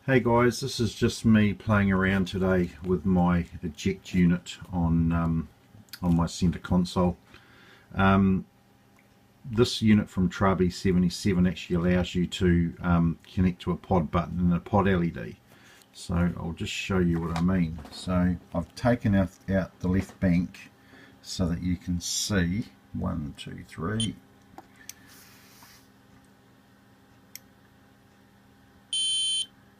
Hey guys, this is just me playing around today with my eject unit on my center console. This unit from Trabi 77 actually allows you to connect to a pod button and a pod LED. So I'll just show you what I mean. So I've taken out the left bank so that you can see 1, 2, 3.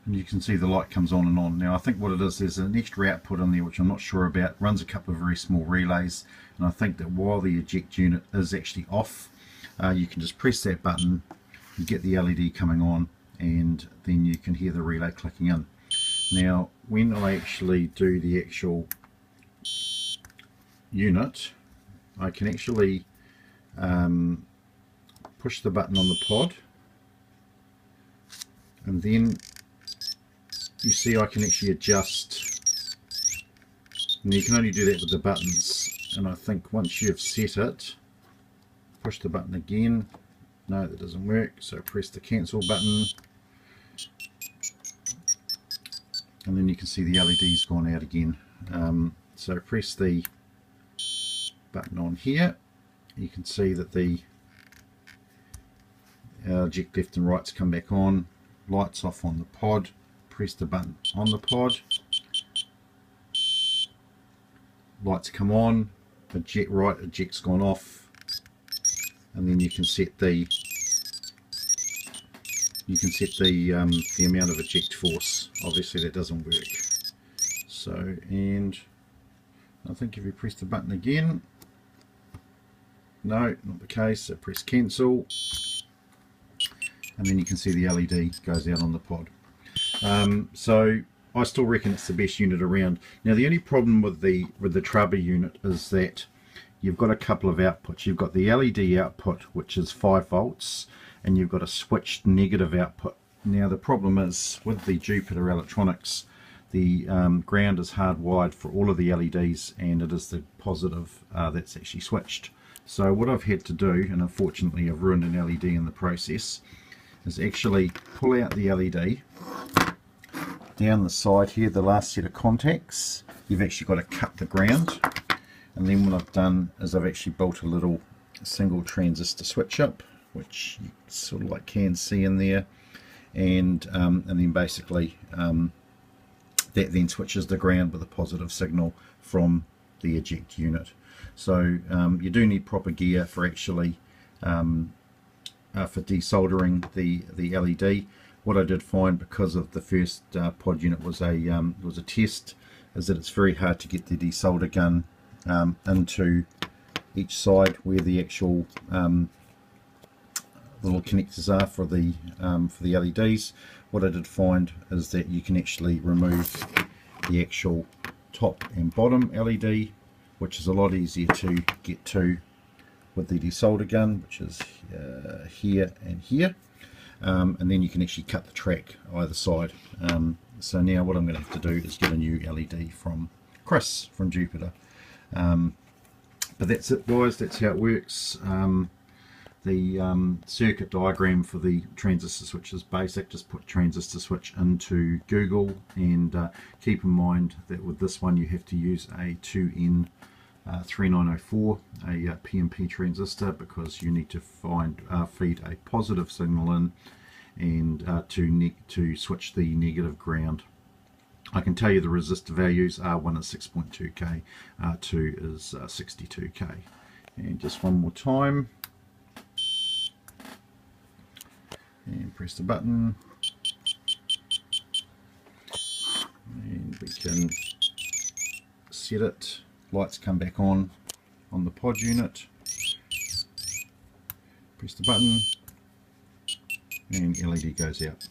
And you can see the light comes on and on. Now I think what it is, there's an extra output in there which I'm not sure about. It runs a couple of very small relays, and I think that while the eject unit is actually off, you can just press that button, you get the LED coming on, and then you can hear the relay clicking in. Now when I actually do the actual unit, I can actually push the button on the pod, and then you see I can actually adjust, and you can only do that with the buttons. And I think once you've set it, push the button again. No, that doesn't work, so press the cancel button, and then you can see the LED's gone out again. So press the button on here, you can see that the eject left and right's come back on, lights off on the pod. Press the button on the pod, lights come on, eject right, eject's gone off, and then you can set the amount of eject force. Obviously that doesn't work. So, and I think if you press the button again, no, not the case. So press cancel, and then you can see the LED goes out on the pod. So I still reckon it's the best unit around. Now the only problem with the Trabi unit is that you've got a couple of outputs. You've got the LED output, which is 5 volts, and you've got a switched negative output. Now the problem is with the Jupitere electronics, the ground is hardwired for all of the LEDs, and it is the positive that's actually switched. So what I've had to do, and unfortunately I've ruined an LED in the process, is actually pull out the LED. Down the side here, the last set of contacts, you've actually got to cut the ground, and then what I've done is I've actually built a little single transistor switch up, which you sort of like can see in there, and then basically that then switches the ground with a positive signal from the eject unit. So you do need proper gear for actually for desoldering the LED. What I did find, because of the first pod unit was a test, is that it's very hard to get the desolder gun into each side where the actual little connectors are for the LEDs. What I did find is that you can actually remove the actual top and bottom LED, which is a lot easier to get to with the desolder gun, which is here and here. And then you can actually cut the track either side. So now what I'm going to have to do is get a new LED from Chris from Jupitere. But that's it guys, that's how it works. The circuit diagram for the transistor switch is basic. Just put transistor switch into Google, and keep in mind that with this one you have to use a 2N 3904, a PNP transistor, because you need to feed a positive signal in, and to switch the negative ground. I can tell you the resistor values are 1 is 6.2k, 2 is 62k. And just one more time, and press the button, and we can set it. Lights come back on the pod unit, press the button, and LED goes out.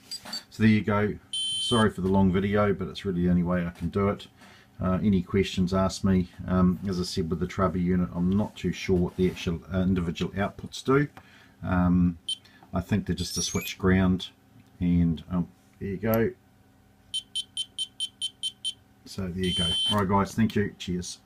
So there you go. Sorry for the long video, but it's really the only way I can do it. Any questions, ask me. As I said, with the Trabi unit, I'm not too sure what the actual individual outputs do. I think they're just a switch ground, and there you go. So there you go. Alright guys, thank you, cheers.